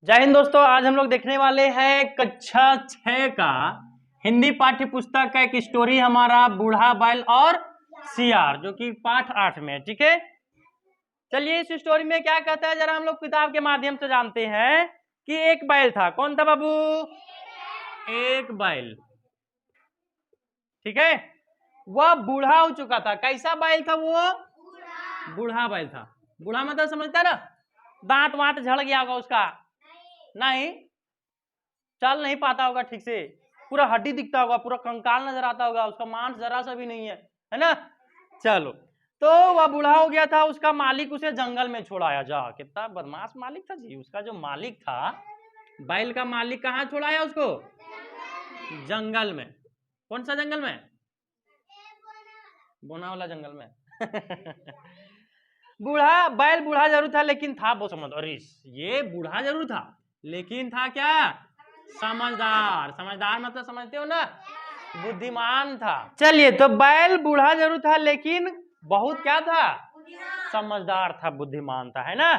जय हिंद दोस्तों। आज हम लोग देखने वाले हैं कक्षा 6 का हिंदी पाठ्य पुस्तक का एक स्टोरी हमारा बूढ़ा बैल और सियार, जो कि पाठ 8 में है। ठीक है, चलिए इस स्टोरी में क्या कहता है जरा हम लोग किताब के माध्यम से जानते हैं कि एक बैल था। कौन था बाबू? एक बैल। ठीक है, वह बूढ़ा हो चुका था। कैसा बैल था वो? बूढ़ा बैल था। बूढ़ा मतलब समझता है ना, दांत वांत झड़ गया होगा उसका, नहीं चल नहीं पाता होगा ठीक से, पूरा हड्डी दिखता होगा, पूरा कंकाल नजर आता होगा, उसका मांस जरा सा भी नहीं है ना। चलो, तो वह बूढ़ा हो गया था। उसका मालिक उसे जंगल में छोड़ाया। जा, कितना बदमाश मालिक था जी। उसका जो मालिक था, बैल का मालिक, कहाँ छोड़ाया उसको? जंगल में। कौन सा जंगल में? बोना वाला जंगल में। बूढ़ा बैल बूढ़ा जरूर था, लेकिन था बहुत समझ। अरे ये बूढ़ा जरूर था, लेकिन था क्या? समझदार। समझदार मतलब समझते हो ना, बुद्धिमान था। चलिए, तो बैल बूढ़ा जरूर था, लेकिन बहुत क्या था? समझदार था, बुद्धिमान था, है ना।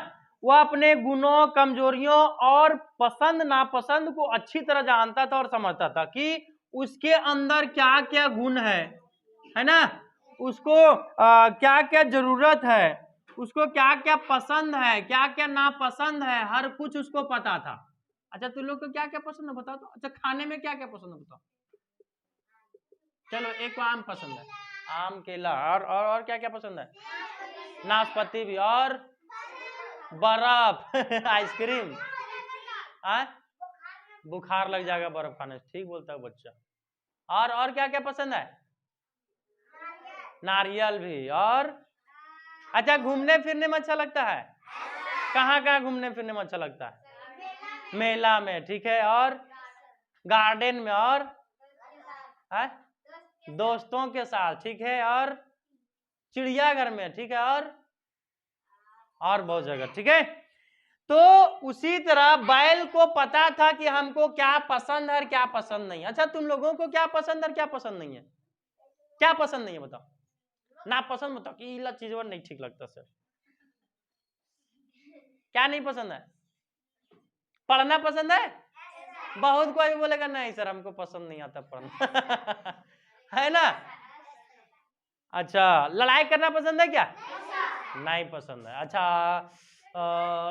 वह अपने गुणों, कमजोरियों और पसंद नापसंद को अच्छी तरह जानता था और समझता था कि उसके अंदर क्या क्या गुण है ना, उसको क्या क्या जरूरत है, उसको क्या क्या पसंद है, क्या क्या नापसंद है, हर कुछ उसको पता था। अच्छा, तुम लोग को क्या क्या पसंद है बताओ तो। अच्छा, खाने में क्या क्या पसंद है बताओ। चलो, एक को आम पसंद है, आम, केला, और क्या क्या पसंद है? नाशपाती भी, और बर्फ। आइसक्रीम। बुखार लग जाएगा बर्फ खाने से, ठीक बोलता है बच्चा। और क्या क्या पसंद है? नारियल भी। और अच्छा, घूमने फिरने में अच्छा लगता है? कहाँ कहाँ घूमने फिरने में अच्छा लगता है? मेला में, ठीक है, और गार्डन में, और दोस्तों के साथ, ठीक है, और चिड़ियाघर में, ठीक है, और बहुत जगह, ठीक है। तो उसी तरह बैल को पता था कि हमको क्या पसंद है और क्या पसंद नहीं है। अच्छा, तुम लोगों को क्या पसंद है और क्या पसंद नहीं है? क्या पसंद नहीं है बताओ। ना पसंद बताओ कि ये चीज नहीं ठीक लगता सर। क्या नहीं पसंद है? पढ़ना पसंद है? बहुत कोई बोलेगा नहीं सर हमको पसंद नहीं आता पढ़ना। है ना। अच्छा, लड़ाई करना पसंद है क्या? नहीं पसंद है। अच्छा,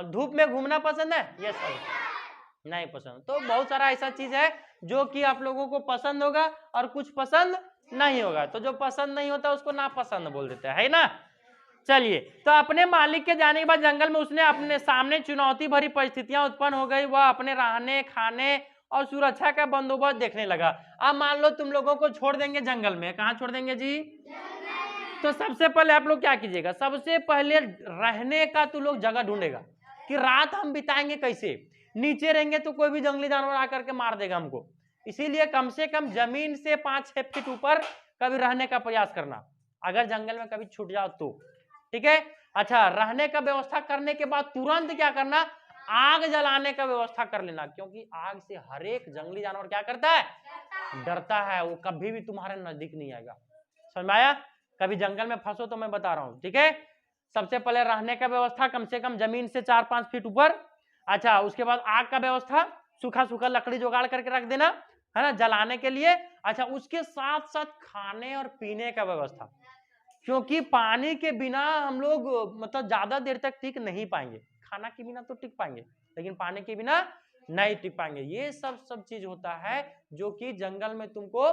धूप में घूमना पसंद है? Yes sir. नहीं पसंद। तो बहुत सारा ऐसा चीज है जो कि आप लोगों को पसंद होगा और कुछ पसंद नहीं होगा। तो जो पसंद नहीं होता उसको नापसंद बोल देते हैं, है ना। चलिए, तो अपने मालिक के जाने के बाद जंगल में उसने अपने सामने चुनौती भरी परिस्थितियां उत्पन्न हो गई। वह अपने रहने, खाने और सुरक्षा का बंदोबस्त देखने लगा। अब मान लो तुम लोगों को छोड़ देंगे जंगल में, कहाँ छोड़ देंगे जी? तो सबसे पहले आप लोग क्या कीजिएगा? सबसे पहले रहने का तुम लोग जगह ढूंढेगा कि रात हम बिताएंगे कैसे। नीचे रहेंगे तो कोई भी जंगली जानवर आकर के मार देगा हमको, इसीलिए कम से कम जमीन से 5-6 फीट ऊपर कभी रहने का प्रयास करना, अगर जंगल में कभी छूट जाओ तो, ठीक है। अच्छा, रहने का व्यवस्था करने के बाद तुरंत क्या करना? आग जलाने का व्यवस्था कर लेना, क्योंकि आग से हर एक जंगली जानवर क्या करता है? डरता है। वो कभी भी तुम्हारे नजदीक नहीं आएगा। समझ में आया? कभी जंगल में फंसो तो मैं बता रहा हूं, ठीक है। सबसे पहले रहने का व्यवस्था कम से कम जमीन से 4-5 फीट ऊपर। अच्छा, उसके बाद आग का व्यवस्था, सूखा सूखा लकड़ी जुगाड़ करके रख देना, है ना, जलाने के लिए। अच्छा, उसके साथ साथ खाने और पीने का व्यवस्था, क्योंकि पानी के बिना हम लोग मतलब ज्यादा देर तक टिक नहीं पाएंगे। खाना के बिना तो टिक पाएंगे, लेकिन पानी के बिना नहीं टिक पाएंगे। ये सब चीज होता है जो कि जंगल में तुमको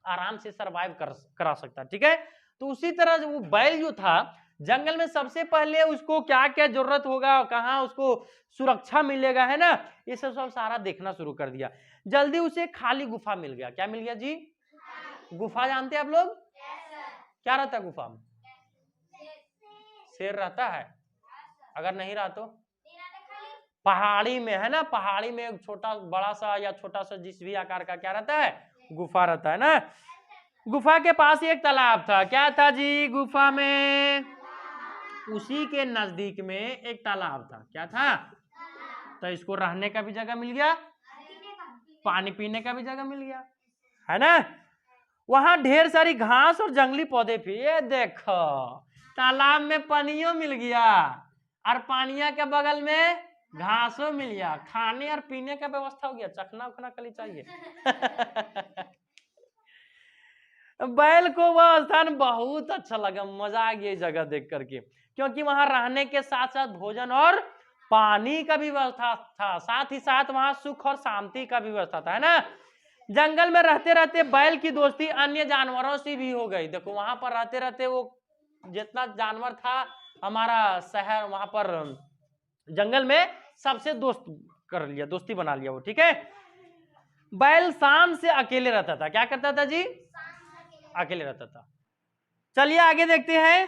आराम से सरवाइव करा सकता है, ठीक है। तो उसी तरह वो बैल जो था जंगल में, सबसे पहले उसको क्या क्या जरूरत होगा, कहाँ उसको सुरक्षा मिलेगा, है ना, ये सब सारा देखना शुरू कर दिया। जल्दी उसे खाली गुफा मिल गया। क्या मिल गया जी? गुफा जानते हैं आप लोग? क्या रहता है गुफा में? शेर रहता है? अगर नहीं रहा तो? पहाड़ी में, है ना, पहाड़ी में एक छोटा बड़ा सा या छोटा सा जिस भी आकार का क्या रहता है? गुफा रहता है ना। गुफा के पास एक तालाब था। क्या था जी गुफा में? उसी के नजदीक में एक तालाब था। क्या था? तो इसको रहने का भी जगह मिल गया, पानी पीने का भी जगह मिल गया, है ना। वहां ढेर सारी घास और जंगली पौधे भी। ये देखो, तालाब में पानियों मिल गया और पानिया के बगल में घासों मिल गया, खाने और पीने का व्यवस्था हो गया, चखना उखना कली चाहिए। बैल को वह स्थान बहुत अच्छा लगा, मजा आ गया जगह देख करके, क्योंकि वहां रहने के साथ साथ भोजन और पानी का भी व्यवस्था था, साथ ही साथ वहां सुख और शांति का भी व्यवस्था था, है ना। जंगल में रहते रहते बैल की दोस्ती अन्य जानवरों से भी हो गई। देखो वहां पर रहते रहते वो जितना जानवर था हमारा शहर, वहां पर जंगल में सबसे दोस्त कर लिया, दोस्ती बना लिया वो, ठीक है। बैल शाम से अकेले रहता था, क्या करता था जी, अकेले रहता था। चलिए आगे देखते हैं।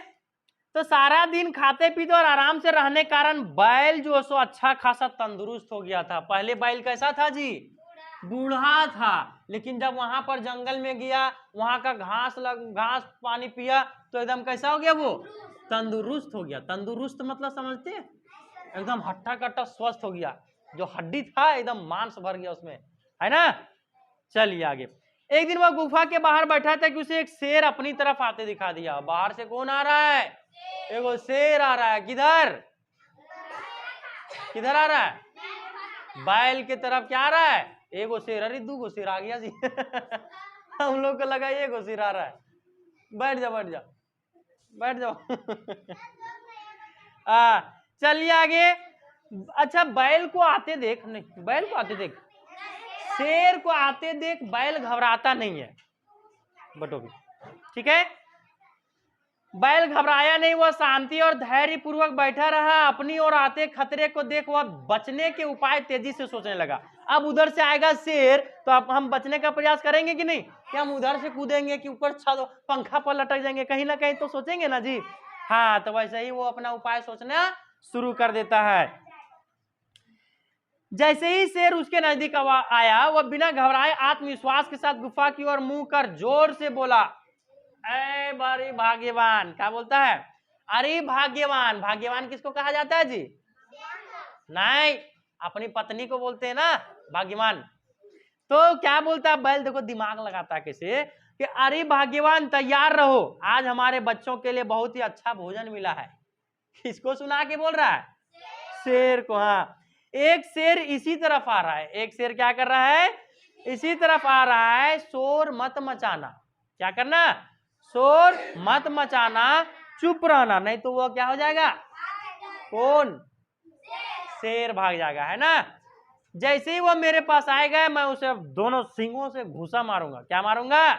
तो सारा दिन खाते पीते और आराम से रहने कारण बैल जो सो अच्छा खासा तंदुरुस्त हो गया था। पहले बैल कैसा था जी, बूढ़ा था, लेकिन जब वहां पर जंगल में गया, वहां का घास पानी पिया तो एकदम कैसा हो गया, वो तंदुरुस्त हो गया। तंदुरुस्त मतलब समझते हैं, एकदम हट्टा कट्टा स्वस्थ हो गया, जो हड्डी था एकदम मांस भर गया उसमें, है ना। चलिए आगे। एक दिन वह गुफा के बाहर बैठा था कि उसे एक शेर अपनी तरफ आते दिखा दिया। बाहर से कौन आ रहा है, एगो शेर आ रहा है। किधर किधर आ रहा है, बैल की तरफ क्या आ रहा है, एगो शेर। अरे दू गो शेर आ गया जी। हम लोग को लगा एगो शेर आ रहा है। बैठ जाओ बैठ जाओ बैठ जाओ। चलिए आगे। अच्छा बैल को आते देख, नहीं बैल को आते देख, शेर को आते देख बैल घबराता नहीं है, बटोबी, ठीक है। बैल घबराया नहीं, वह शांति और धैर्य पूर्वक बैठा रहा। अपनी ओर आते खतरे को देख वह बचने के उपाय तेजी से सोचने लगा। अब उधर से आएगा शेर तो अब हम बचने का प्रयास करेंगे कि नहीं, कि हम उधर से कूदेंगे कि ऊपर पंखा पर लटक जाएंगे, कहीं ना कहीं तो सोचेंगे ना जी। हाँ, तो वैसे ही वो अपना उपाय सोचना शुरू कर देता है। जैसे ही शेर उसके नजदीक आया, वह बिना घबराए आत्मविश्वास के साथ गुफा की ओर मुंह कर जोर से बोला, अरे बड़ी भाग्यवान। क्या बोलता है, अरे भाग्यवान। भाग्यवान किसको कहा जाता है जी, नहीं, अपनी पत्नी को बोलते हैं ना भाग्यवान। तो क्या बोलता है बैल, देखो दिमाग लगाता है कैसे, कि अरे भाग्यवान तैयार रहो, आज हमारे बच्चों के लिए बहुत ही अच्छा भोजन मिला है। किसको सुना के बोल रहा है, शेर को। हाँ, एक शेर इसी तरफ आ रहा है, एक शेर क्या कर रहा है, इसी तरफ आ रहा है। शोर मत मचाना, क्या करना, शोर मत मचाना, चुप रहना, नहीं तो वो क्या हो जाएगा, कौन, शेर भाग जाएगा, है ना। जैसे ही वो मेरे पास आएगा मैं उसे दोनों सींगों से घुसा मारूंगा। क्या मारूंगा,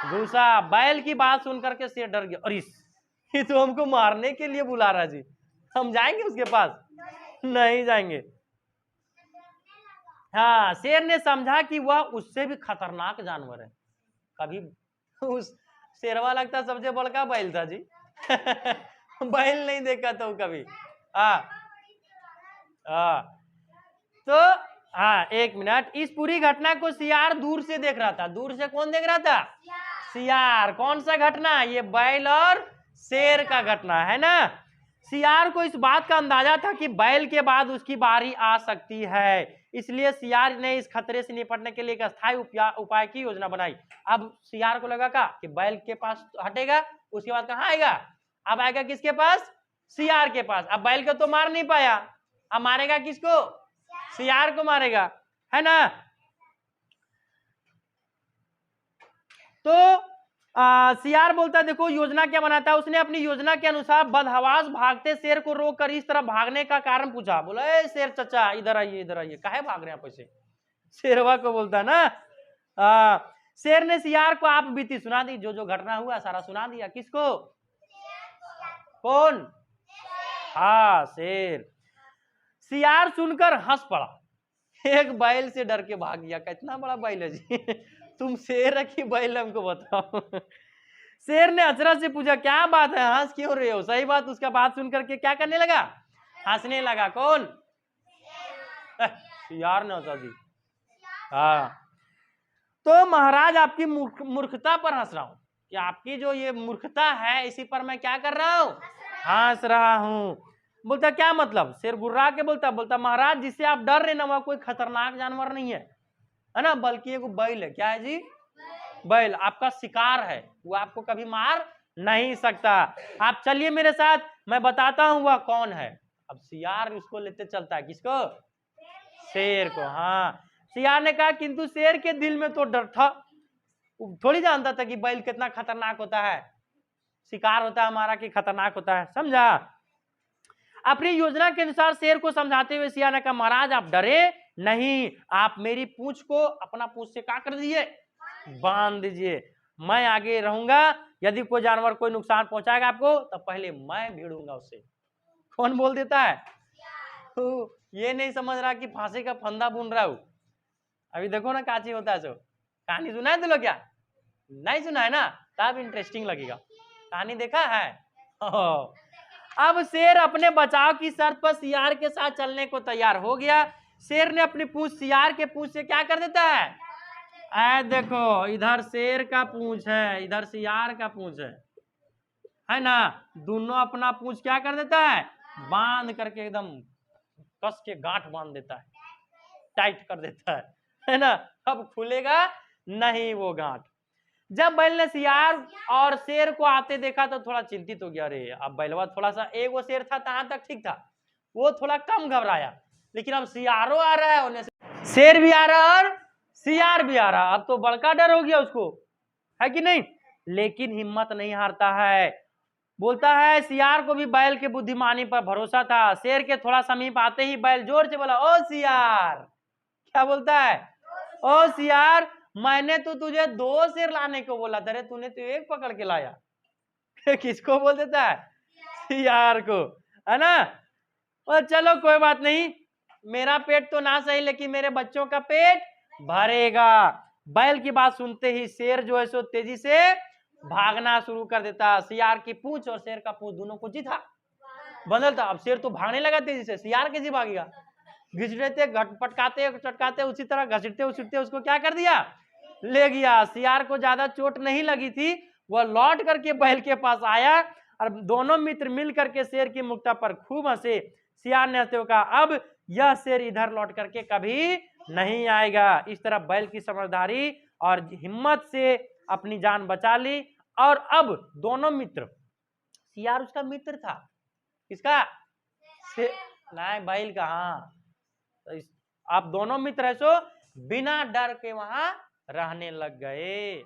घुसा। बैल की बात सुनकर के शेर डर गया, अरे ये तो हमको मारने के लिए बुला रहा जी, हम जाएंगे उसके पास, नहीं जाएंगे। हाँ, शेर ने समझा कि वह उससे भी खतरनाक जानवर है। कभी उस शेरवा लगता सबसे बड़का बैल था जी। बैल नहीं देखा तो कभी। तो हाँ, एक मिनट, इस पूरी घटना को सियार दूर से देख रहा था। दूर से कौन देख रहा था, सियार। कौन सा घटना, ये बैल और शेर का घटना, है ना। सियार को इस बात का अंदाजा था कि बैल के बाद उसकी बारी आ सकती है, इसलिए सियार ने इस खतरे से निपटने के लिए एक अस्थायी उपाय की योजना बनाई। अब सियार को लगा कि बैल के पास हटेगा, उसके बाद कहाँ आएगा, अब आएगा किसके पास, सियार के पास। अब बैल को तो मार नहीं पाया, अब मारेगा किसको, सियार को मारेगा, है ना। तो सियार बोलता, देखो योजना क्या बनाता है। उसने अपनी योजना के अनुसार बदहवास भागते शेर को रोककर इस तरफ भागने का कारण पूछा। बोला, ए शेर चचा इधर आइए, इधर आइए, काहे भाग रहे हैं आप ऐसे। शेरवा को बोलता ना। शेर ने सियार को आप बीती सुना दी, जो जो घटना हुआ सारा सुना दिया। किसको, कौन, हाँ शेर। सियार सुनकर हंस पड़ा, एक बैल से डर के भाग गया। कितना बड़ा बैल है जी। तुम शेर रखी बैल, हमको बताओ। शेर ने अचरज से पूछा, क्या बात है, हंस क्यों रहे हो। सही बात, उसका बात सुनकर के क्या करने लगा, हंसने लगा। कौन, सियार ने हंसा जी। हाँ, तो महाराज आपकी मूर्खता पर हंस रहा हूं, कि आपकी जो ये मूर्खता है इसी पर मैं क्या कर रहा हूं, हंस रहा हूं। बोलता क्या मतलब, शेर गुर्रा के बोलता महाराज जिससे आप डर रहे ना वह कोई खतरनाक जानवर नहीं है ना, बल्कि एक बैल है। क्या है जी, बैल आपका शिकार है, वो आपको कभी मार नहीं सकता। आप चलिए मेरे साथ, मैं बताता हूं वह कौन है। अब सियार उसको लेते चलता है, किसको? शेर को। हाँ, सियार ने कहा किंतु शेर के दिल में तो डर था, वो थोड़ी जानता था कि बैल कितना खतरनाक होता है, शिकार होता है हमारा कि खतरनाक होता है, समझा? अपनी योजना के अनुसार शेर को समझाते हुए सियार ने कहा महाराज आप डरे नहीं, आप मेरी पूंछ को अपना पूंछ से क्या कर दीजिए, बांध दीजिए, मैं आगे रहूंगा, यदि कोई जानवर कोई नुकसान पहुंचाएगा आपको तो पहले मैं भिड़ूंगा उससे। कौन बोल देता है? ये नहीं समझ रहा कि फांसी का फंदा बुन रहा हूं। अभी देखो ना काची होता है, सो कहानी सुना है तो लोग, क्या नहीं सुना है ना, तब इंटरेस्टिंग लगेगा। कहानी देखा है? अब शेर अपने बचाव की शर्त पर सियार के साथ चलने को तैयार हो गया। शेर ने अपनी पूंछ सियार के पूंछ से क्या कर देता है, देखो इधर शेर का पूंछ है, इधर सियार का पूंछ है ना, दोनों अपना पूंछ क्या कर देता है, बांध करके एकदम कस के गांठ बांध देता है, टाइट कर देता है ना, अब खुलेगा नहीं वो गांठ। जब बैल ने सियार और शेर को आते देखा तो थोड़ा चिंतित हो गया, अरे अब बैलवा थोड़ा सा, एक वो शेर था तहां तक ठीक था, वो थोड़ा कम घबराया, लेकिन अब सियारो आ रहा है, उन्हें शेर भी आ रहा है और सियार भी आ रहा, अब तो बड़का डर हो गया उसको, है कि नहीं? लेकिन हिम्मत नहीं हारता है, बोलता है सियार को भी बैल के बुद्धिमानी पर भरोसा था। शेर के थोड़ा समीप आते ही बैल जोर से बोला, ओ सियार, क्या बोलता है, ओ सियार, मैंने तो तुझे 2 शेर लाने को बोला था, तूने तो एक पकड़ के लाया। किसको बोल देता है, सियार को, है ना? और चलो कोई बात नहीं, मेरा पेट तो ना सही लेकिन मेरे बच्चों का पेट भरेगा। बैल की बात सुनते ही शेर जो है सो तेजी से भागना शुरू कर देता। सियार की पूंछ और शेर का पूंछ दोनों को जीता बदल था। अब शेर तो भागने लगा तेजी से, सियार कैसे भागेगा, घिसड़ते पटकाते चटकाते उसी तरह घसीटते उछिटते उसको क्या कर दिया, ले गया। सियार को ज्यादा चोट नहीं लगी थी, वह लौट करके बैल के पास आया और दोनों मित्र मिल करके शेर की मुक्ता पर खूब हंसे। सियार ने हंसते हुए कहा, अब यह शेर इधर लौट करके कभी नहीं आएगा। इस तरह बैल की समझदारी और हिम्मत से अपनी जान बचा ली। और अब दोनों मित्र, सियार उसका मित्र था, किसका, नहीं बैल का, हाँ, आप दोनों मित्र है सो बिना डर के वहां रहने लग गए।